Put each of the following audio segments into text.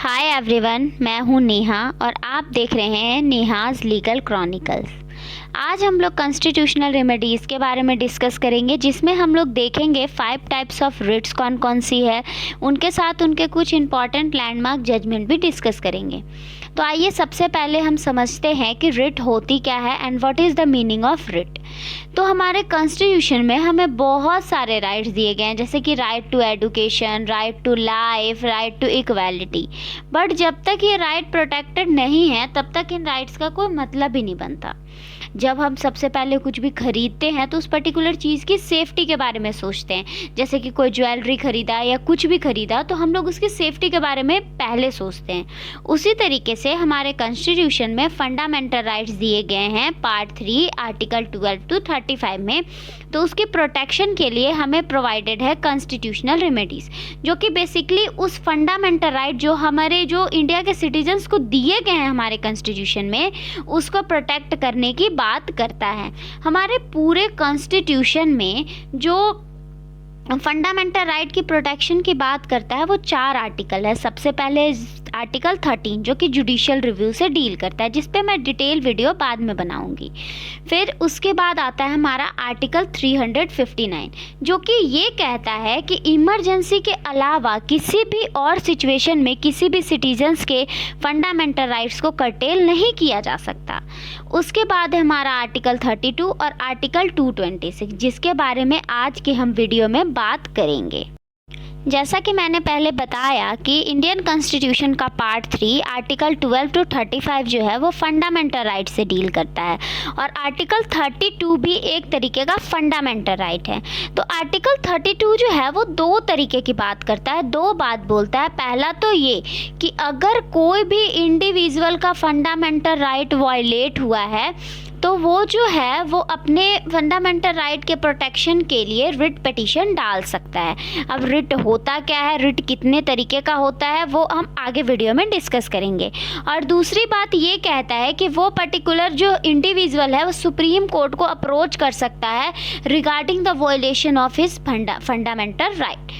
Hi everyone, मैं हूँ नेहा और आप देख रहे हैं नेहाज लीगल क्रॉनिकल्स। आज हम लोग कॉन्स्टिट्यूशनल रेमेडीज़ के बारे में डिस्कस करेंगे, जिसमें हम लोग देखेंगे 5 टाइप्स ऑफ रिट्स कौन कौन सी है, उनके साथ उनके कुछ इंपॉर्टेंट लैंडमार्क जजमेंट भी डिस्कस करेंगे। तो आइए सबसे पहले हम समझते हैं कि रिट होती क्या है and what is the meaning of writ. तो हमारे कॉन्स्टिट्यूशन में हमें बहुत सारे राइट्स दिए गए हैं, जैसे कि right to education, right to life, right to equality. But जब तक ये राइट प्रोटेक्टेड नहीं है तब तक इन राइट्स का कोई मतलब ही नहीं बनता। जब हम सबसे पहले कुछ भी खरीदते हैं तो उस पर्टिकुलर चीज़ की सेफ्टी के बारे में सोचते हैं। जैसे कि कोई ज्वेलरी खरीदा या कुछ भी खरीदा तो हम लोग उसकी सेफ्टी के बारे में पहले सोचते हैं। उसी तरीके से हमारे कॉन्स्टिट्यूशन में फंडामेंटल राइट्स दिए गए हैं पार्ट 3 आर्टिकल 12 to 35 में। तो उसकी प्रोटेक्शन के लिए हमें प्रोवाइडेड है कॉन्स्टिट्यूशनल रेमेडीज़, जो कि बेसिकली उस फंडामेंटल राइट जो इंडिया के सिटीजन्स को दिए गए हैं हमारे कॉन्स्टिट्यूशन में, उसको प्रोटेक्ट करने की बात करता है। हमारे पूरे कॉन्स्टिट्यूशन में जो फंडामेंटल राइट की प्रोटेक्शन की बात करता है वो 4 आर्टिकल है। सबसे पहले आर्टिकल 13 जो कि जुडिशियल रिव्यू से डील करता है, जिस पे मैं डिटेल वीडियो बाद में बनाऊंगी। फिर उसके बाद आता है हमारा आर्टिकल 359 जो कि ये कहता है कि इमरजेंसी के अलावा किसी भी और सिचुएशन में किसी भी सिटीजन्स के फंडामेंटल राइट्स को कर्टेल नहीं किया जा सकता। उसके बाद है हमारा आर्टिकल 32 और आर्टिकल 226, जिसके बारे में आज के हम वीडियो में बात करेंगे। जैसा कि मैंने पहले बताया कि इंडियन कॉन्स्टिट्यूशन का पार्ट 3 आर्टिकल 12 to 35 जो है वो फंडामेंटल राइट से डील करता है, और आर्टिकल 32 भी एक तरीके का फंडामेंटल राइट है। तो आर्टिकल 32 जो है वो 2 तरीके की बात करता है, 2 बात बोलता है। पहला तो ये कि अगर कोई भी इंडिविजुअल का फंडामेंटल राइट वायलेट हुआ है तो वो जो है वो अपने फंडामेंटल राइट के प्रोटेक्शन के लिए रिट पिटीशन डाल सकता है। अब रिट होता क्या है, रिट कितने तरीके का होता है, वो हम आगे वीडियो में डिस्कस करेंगे। और दूसरी बात ये कहता है कि वो पर्टिकुलर जो इंडिविजुअल है वो सुप्रीम कोर्ट को अप्रोच कर सकता है regarding the violation of his fundamental right.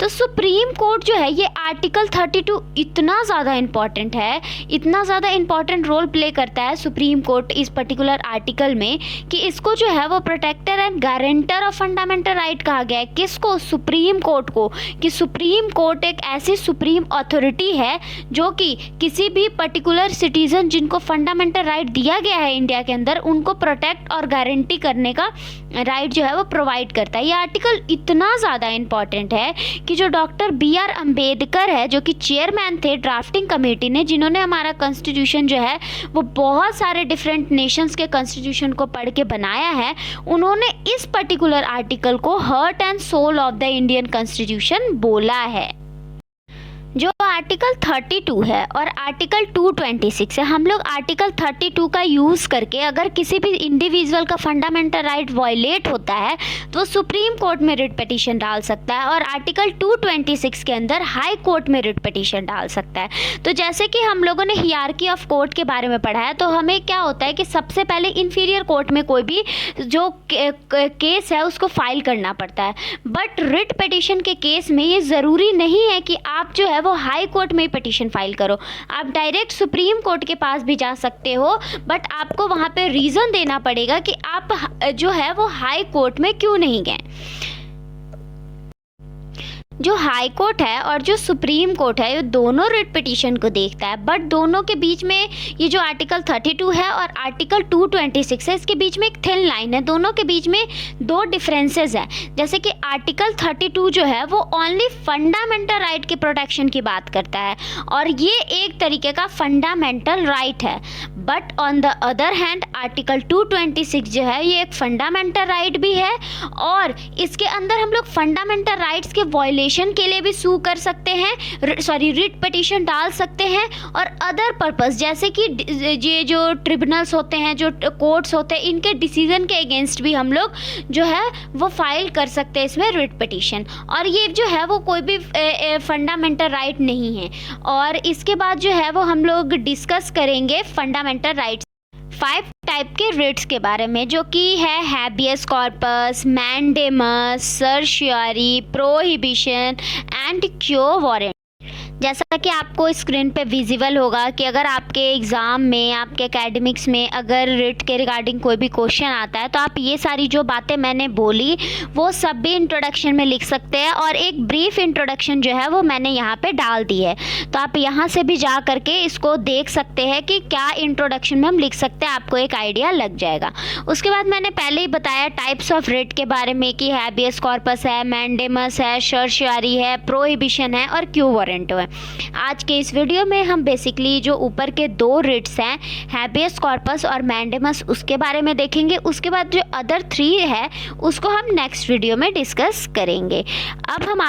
तो सुप्रीम कोर्ट जो है ये आर्टिकल 32 इतना ज़्यादा इम्पॉर्टेंट है, इतना ज़्यादा इम्पॉर्टेंट रोल प्ले करता है सुप्रीम कोर्ट इस पर्टिकुलर आर्टिकल में, कि इसको जो है वो protector and guarantor of fundamental right कहा गया है। किसको? सुप्रीम कोर्ट को। कि सुप्रीम कोर्ट एक ऐसी सुप्रीम अथॉरिटी है जो कि किसी भी पर्टिकुलर सिटीज़न जिनको फंडामेंटल राइट दिया गया है इंडिया के अंदर, उनको प्रोटेक्ट और गारंटी करने का राइट जो है वो प्रोवाइड करता है। ये आर्टिकल इतना ज़्यादा इम्पॉर्टेंट है कि जो डॉक्टर BR अम्बेडकर है, जो कि चेयरमैन थे ड्राफ्टिंग कमेटी ने, जिन्होंने हमारा कॉन्स्टिट्यूशन जो है वो बहुत सारे डिफरेंट नेशंस के कॉन्स्टिट्यूशन को पढ़ के बनाया है, उन्होंने इस पर्टिकुलर आर्टिकल को heart and soul of the Indian constitution बोला है। जो आर्टिकल 32 है और आर्टिकल 226 है, हम लोग आर्टिकल 32 का यूज़ करके अगर किसी भी इंडिविजुअल का फंडामेंटल राइट वायलेट होता है तो सुप्रीम कोर्ट में रिट पिटीशन डाल सकता है, और आर्टिकल 226 के अंदर हाई कोर्ट में रिट पिटीशन डाल सकता है। तो जैसे कि हम लोगों ने हियरार्की ऑफ कोर्ट के बारे में पढ़ा है, तो हमें क्या होता है कि सबसे पहले इन्फीरियर कोर्ट में कोई भी जो केस है उसको फाइल करना पड़ता है। बट रिट पिटीशन के केस में ये ज़रूरी नहीं है कि आप जो है वो हाई कोर्ट में पिटीशन फाइल करो, आप डायरेक्ट सुप्रीम कोर्ट के पास भी जा सकते हो, बट आपको वहाँ पे रीज़न देना पड़ेगा कि आप जो है वो हाई कोर्ट में क्यों नहीं गए। जो हाई कोर्ट है और जो सुप्रीम कोर्ट है ये दोनों रिट पिटीशन को देखता है, बट दोनों के बीच में ये जो आर्टिकल 32 है और आर्टिकल 226 है, इसके बीच में एक थिन लाइन है, दोनों के बीच में 2 डिफरेंसेस है। जैसे कि आर्टिकल 32 जो है वो ओनली फंडामेंटल राइट की प्रोटेक्शन की बात करता है, और ये एक तरीके का फंडामेंटल राइट है। But on the other hand article 226 जो है ये एक फंडामेंटल राइट भी है, और इसके अंदर हम लोग फंडामेंटल राइट्स के वायलेशन के लिए भी सू कर सकते हैं, रिट पिटीशन डाल सकते हैं, और अदर पर्पस जैसे कि ये जो ट्रिब्यूनल्स होते हैं, जो कोर्ट्स होते हैं, इनके डिसीजन के अगेंस्ट भी हम लोग जो है वो फाइल कर सकते हैं इसमें रिट पिटीशन। और ये जो है वो कोई भी फंडामेंटल राइट नहीं है। और इसके बाद जो है वो हम लोग डिस्कस करेंगे फंडामेंटल राइट्स 5 टाइप के रिट्स के बारे में, जो कि है habeas corpus, mandamus, सर्शियरी, prohibition and क्यो वारंट। जैसा कि आपको स्क्रीन पे विजिबल होगा कि अगर आपके एग्ज़ाम में, आपके एकेडमिक्स में अगर रिट के रिगार्डिंग कोई भी क्वेश्चन आता है तो आप ये सारी जो बातें मैंने बोली वो सब भी इंट्रोडक्शन में लिख सकते हैं, और एक ब्रीफ इंट्रोडक्शन जो है वो मैंने यहाँ पे डाल दी है। तो आप यहाँ से भी जा करके इसको देख सकते हैं कि क्या इंट्रोडक्शन में हम लिख सकते हैं, आपको एक आइडिया लग जाएगा। उसके बाद मैंने पहले ही बताया टाइप्स ऑफ रिट के बारे में कि हैबियस कॉर्पस है, मैंडेमस है, सर्शियरी है, प्रोहिबिशन है और क्यू वारंटो है। आज के इस वीडियो में हम बेसिकली जो ऊपर के दो रिट्स हैं, हैबियस कॉर्पस और मैंडेमस, उसके बारे में देखेंगे। उसके बाद जो अदर 3 है उसको हम नेक्स्ट वीडियो में डिस्कस करेंगे। अब हम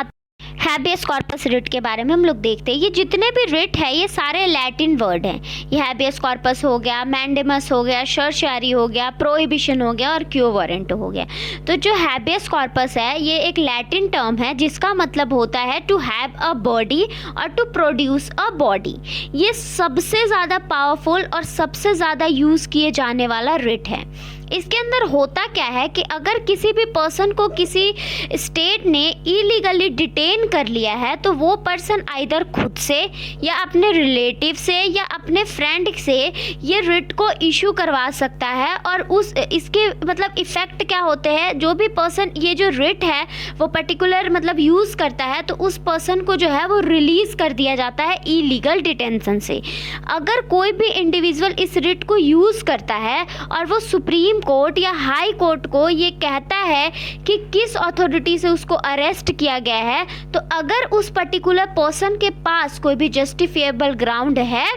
हैबियस कॉर्पस रिट के बारे में हम लोग देखते हैं। ये जितने भी रिट है ये सारे लैटिन वर्ड हैं। ये हैबियस कॉर्पस हो गया, मैंडेमस हो गया, सर्शियरी हो गया, प्रोहिबिशन हो गया और क्यू वारंटो हो गया। तो जो हैबियस कॉर्पस है ये एक लैटिन टर्म है जिसका मतलब होता है टू हैव अ बॉडी और टू प्रोड्यूस अ बॉडी। ये सबसे ज़्यादा पावरफुल और सबसे ज़्यादा यूज़ किए जाने वाला रिट है। इसके अंदर होता क्या है कि अगर किसी भी पर्सन को किसी स्टेट ने इलीगली डिटेन कर लिया है तो वो पर्सन आइदर खुद से या अपने रिलेटिव से या अपने फ्रेंड से ये रिट को इशू करवा सकता है। और इसके मतलब इफ़ेक्ट क्या होते हैं, जो भी पर्सन ये जो रिट है वो पर्टिकुलर मतलब यूज़ करता है तो उस पर्सन को जो है वो रिलीज़ कर दिया जाता है इलीगल डिटेंशन से। अगर कोई भी इंडिविजुअल इस रिट को यूज़ करता है और वो सुप्रीम कोर्ट या हाई कोर्ट को ये कहता है कि किस अथॉरिटी से उसको अरेस्ट किया गया है, तो अगर उस पर्टिकुलर पर्सन के पास कोई भी जस्टिफिएबल ग्राउंड है,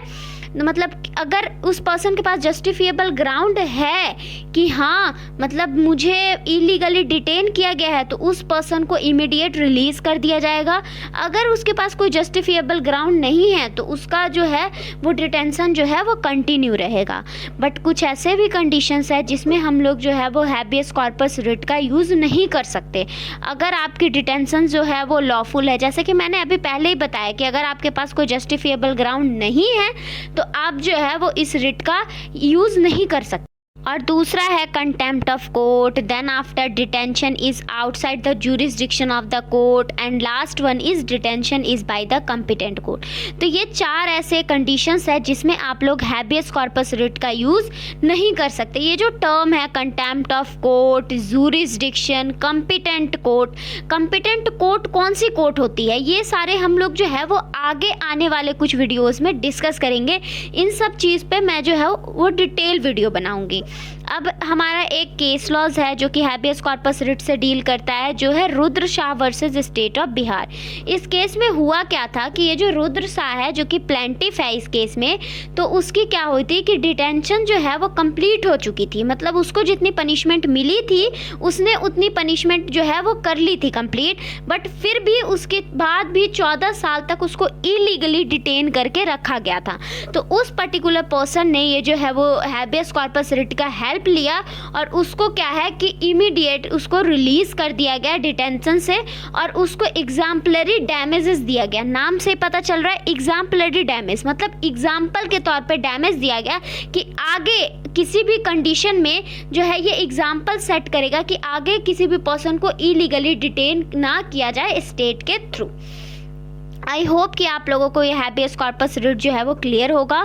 मतलब अगर उस पर्सन के पास जस्टिफिएबल ग्राउंड है कि हाँ मतलब मुझे इलीगली डिटेन किया गया है, तो उस पर्सन को इमीडिएट रिलीज़ कर दिया जाएगा। अगर उसके पास कोई जस्टिफिएबल ग्राउंड नहीं है तो उसका जो है वो डिटेंशन जो है वो कंटिन्यू रहेगा। बट कुछ ऐसे भी कंडीशंस है जिसमें हम लोग जो है वो हैबियस कॉर्पस रिट का यूज़ नहीं कर सकते। अगर आपकी डिटेंशन जो है वो लॉफुल है, जैसे कि मैंने अभी पहले ही बताया कि अगर आपके पास कोई जस्टिफिएबल ग्राउंड नहीं है तो आप जो है वो इस रिट का यूज़ नहीं कर सकते। और दूसरा है contempt of court, then after detention is outside the jurisdiction of the court, and last one is detention is by the competent court. तो ये 4 ऐसे कंडीशंस है जिसमें आप लोग हैबियस कॉर्पस रिट का यूज़ नहीं कर सकते। ये जो टर्म है contempt of court, jurisdiction, competent court कौन सी कोर्ट होती है, ये सारे हम लोग जो है वो आगे आने वाले कुछ वीडियोज़ में डिस्कस करेंगे। इन सब चीज़ पर मैं जो है वो डिटेल वीडियो बनाऊँगी। अब हमारा एक केस लॉज है जो कि हैबियस कॉर्पस रिट से डील करता है, जो है Rudra Shah versus state of Bihar. इस केस में हुआ क्या था कि ये जो रुद्र शाह है जो कि प्लेंटिफ है इस केस में, तो उसकी क्या हुई थी कि डिटेंशन जो है वो कंप्लीट हो चुकी थी। मतलब उसको जितनी पनिशमेंट मिली थी उसने उतनी पनिशमेंट जो है वो कर ली थी कंप्लीट, बट फिर भी उसके बाद भी 14 साल तक उसको इलीगली डिटेन करके रखा गया था। तो उस पर्टिकुलर पर्सन ने ये जो है वो हैबियस कॉर्पस रिट का हेल्प लिया और उसको क्या है कि इमीडिएट उसको रिलीज़ कर दिया गया डिटेंशन से, और उसको एग्जाम्पलरी डैमेजेस दिया गया। नाम से पता चल रहा है एग्जाम्पलरी डैमेज, मतलब एग्जाम्पल के तौर पे डैमेज दिया गया कि आगे किसी भी कंडीशन में जो है ये एग्जाम्पल सेट करेगा कि आगे किसी भी पर्सन को इलीगली डिटेन ना किया जाए स्टेट के थ्रू। आई होप कि आप लोगों को ये हैबियस कॉर्पस रिट जो है वो क्लियर होगा।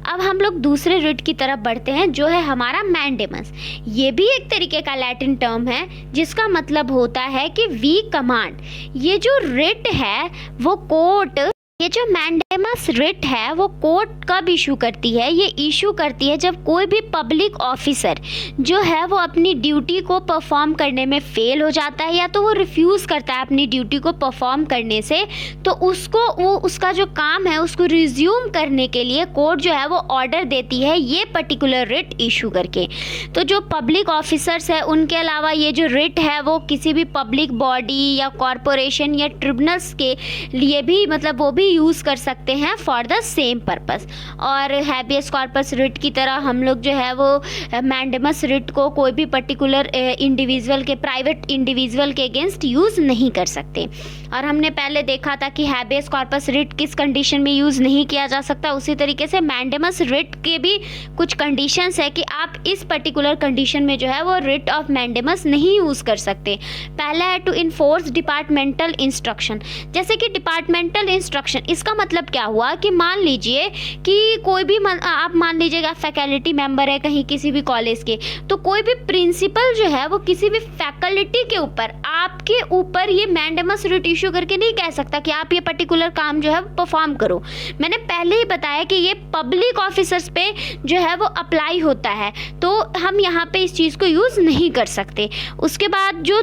अब हम लोग दूसरे रिट की तरफ बढ़ते हैं जो है हमारा मैंडेमस। ये भी एक तरीके का लैटिन टर्म है जिसका मतलब होता है कि वी कमांड। ये जो रिट है वो कोर्ट, ये जो मैंडेमस रिट है वो कोर्ट कब इशू करती है, ये इशू करती है जब कोई भी पब्लिक ऑफिसर जो है वो अपनी ड्यूटी को परफॉर्म करने में फेल हो जाता है या तो वो रिफ्यूज़ करता है अपनी ड्यूटी को परफॉर्म करने से, तो उसको वो उसका जो काम है उसको रिज्यूम करने के लिए कोर्ट जो है वो ऑर्डर देती है ये पर्टिकुलर रिट इशू करके। तो जो पब्लिक ऑफिसर्स है उनके अलावा ये जो रिट है वो किसी भी पब्लिक बॉडी या कॉरपोरेशन या ट्रिब्यूनल्स के लिए भी मतलब वो भी यूज़ कर सकते हैं फॉर द सेम पर्पस। और हैबियस कॉर्पस रिट की तरह हम लोग जो है वो मैंडेमस रिट को कोई भी पर्टिकुलर इंडिविजुअल के, प्राइवेट इंडिविजुअल के अगेंस्ट यूज़ नहीं कर सकते। और हमने पहले देखा था कि हैबियस कॉर्पस रिट किस कंडीशन में यूज़ नहीं किया जा सकता, उसी तरीके से मैंडेमस रिट के भी कुछ कंडीशंस है कि आप इस पर्टिकुलर कंडीशन में जो है वो रिट ऑफ मैंडेमस नहीं यूज़ कर सकते। पहला है टू इन्फोर्स डिपार्टमेंटल इंस्ट्रक्शन। जैसे कि डिपार्टमेंटल इंस्ट्रक्शन कंस्ट्रक्शन। इसका मतलब क्या हुआ कि मान लीजिए कि कोई भी आप मान लीजिएगा फैकल्टी मेंबर है कहीं किसी भी कॉलेज के, तो कोई भी प्रिंसिपल जो है वो किसी भी फैकल्टी के ऊपर आपके ऊपर ये मैंडेमस रिट इशू करके नहीं कह सकता कि आप ये पर्टिकुलर काम जो है परफॉर्म करो। मैंने पहले ही बताया कि ये पब्लिक ऑफिसर्स पे जो है वो अप्लाई होता है, तो हम यहाँ पे इस चीज़ को यूज़ नहीं कर सकते। उसके बाद जो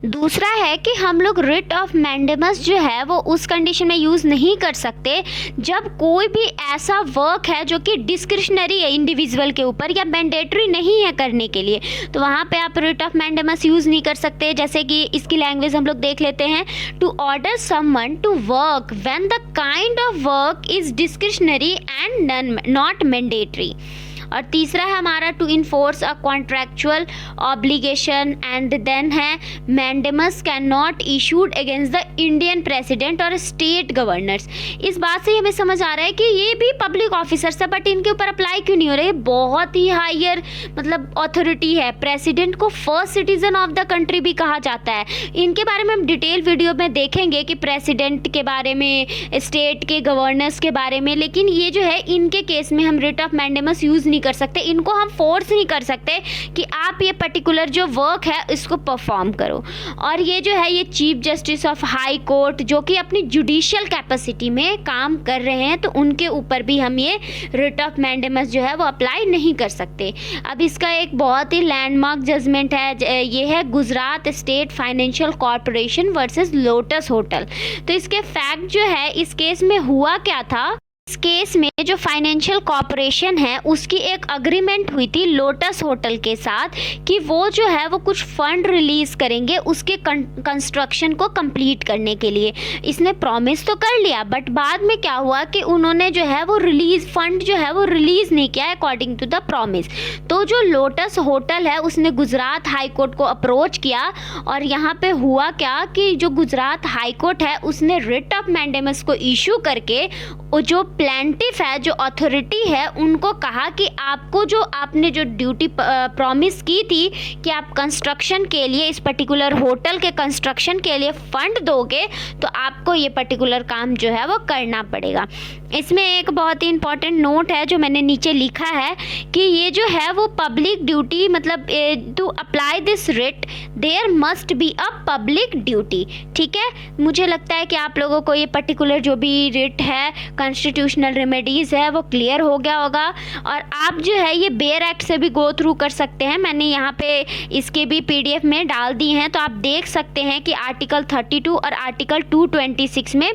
दूसरा है कि हम लोग रिट ऑफ मैंडेमस जो है वो उस कंडीशन में यूज़ नहीं कर सकते जब कोई भी ऐसा वर्क है जो कि डिस्क्रिशनरी है इंडिविजुअल के ऊपर या मैंडेटरी नहीं है करने के लिए, तो वहाँ पे आप रिट ऑफ मैंडेमस यूज़ नहीं कर सकते। जैसे कि इसकी लैंग्वेज हम लोग देख लेते हैं, to order someone to work when the kind of work is discretionary and not mandatory. और तीसरा है हमारा to enforce a contractual obligation, and then है mandamus can not issued against the Indian president और स्टेट गवर्नर्स। इस बात से हमें समझ आ रहा है कि ये भी पब्लिक ऑफिसर्स है, बट इनके ऊपर अप्लाई क्यों नहीं हो रहे। बहुत ही हायर मतलब अथॉरिटी है, प्रेसिडेंट को first citizen of the country भी कहा जाता है। इनके बारे में हम डिटेल वीडियो में देखेंगे कि प्रेसिडेंट के बारे में, स्टेट के गवर्नर्स के बारे में, लेकिन ये जो है इनके केस में हम रिट ऑफ मैंडेमस यूज़ नहीं कर सकते। इनको हम फोर्स नहीं कर सकते कि आप ये पर्टिकुलर जो वर्क है इसको परफॉर्म करो। और ये जो है ये chief justice of high court जो कि अपनी जुडिशियल कैपेसिटी में काम कर रहे हैं, तो उनके ऊपर भी हम ये रिट ऑफ मैंडेमस जो है वो अप्लाई नहीं कर सकते। अब इसका एक बहुत ही लैंडमार्क जजमेंट है, ये है Gujarat state financial corporation versus lotus hotel. तो इसके फैक्ट जो है इस केस में हुआ क्या था, इस केस में जो फाइनेंशियल कॉर्पोरेशन है उसकी एक अग्रीमेंट हुई थी लोटस होटल के साथ कि वो जो है वो कुछ फंड रिलीज करेंगे उसके कंस्ट्रक्शन को कंप्लीट करने के लिए। इसने प्रॉमिस तो कर लिया, बट बाद में क्या हुआ कि उन्होंने जो है वो फंड जो है वो रिलीज नहीं किया अकॉर्डिंग टू द प्रॉमिस। तो जो लोटस होटल है उसने गुजरात हाई कोर्ट को अप्रोच किया, और यहाँ पे हुआ क्या कि जो गुजरात हाई कोर्ट है उसने रिट ऑफ मैंडेमस को इशू करके जो प्लेंटिफ है, जो अथॉरिटी है, उनको कहा कि आपको जो आपने जो ड्यूटी प्रॉमिस की थी कि आप कंस्ट्रक्शन के लिए, इस पर्टिकुलर होटल के कंस्ट्रक्शन के लिए फंड दोगे, तो आपको ये पर्टिकुलर काम जो है वो करना पड़ेगा। इसमें एक बहुत ही इंपॉर्टेंट नोट है जो मैंने नीचे लिखा है कि ये जो है वो पब्लिक ड्यूटी, मतलब to apply this writ there must be a public duty. ठीक है, मुझे लगता है कि आप लोगों को ये पर्टिकुलर जो भी रिट है, कॉन्स्टिट्यूशनल रेमेडीज़ है, वो क्लियर हो गया होगा। और आप जो है ये बेयर एक्ट से भी गो थ्रू कर सकते हैं, मैंने यहाँ पे इसके भी PDF में डाल दी हैं, तो आप देख सकते हैं कि आर्टिकल 32 और आर्टिकल 226 में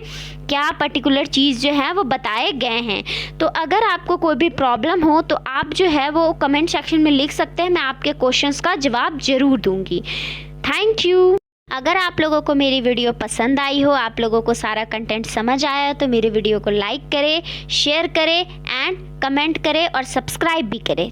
क्या पर्टिकुलर चीज़ जो है वो बताए गए हैं। तो अगर आपको कोई भी प्रॉब्लम हो तो आप जो है वो कमेंट सेक्शन में लिख सकते हैं, मैं आपके क्वेश्चंस का जवाब ज़रूर दूंगी। Thank you. अगर आप लोगों को मेरी वीडियो पसंद आई हो, आप लोगों को सारा कंटेंट समझ आया, तो मेरी वीडियो को लाइक करें, शेयर करें एंड कमेंट करें और सब्सक्राइब भी करें।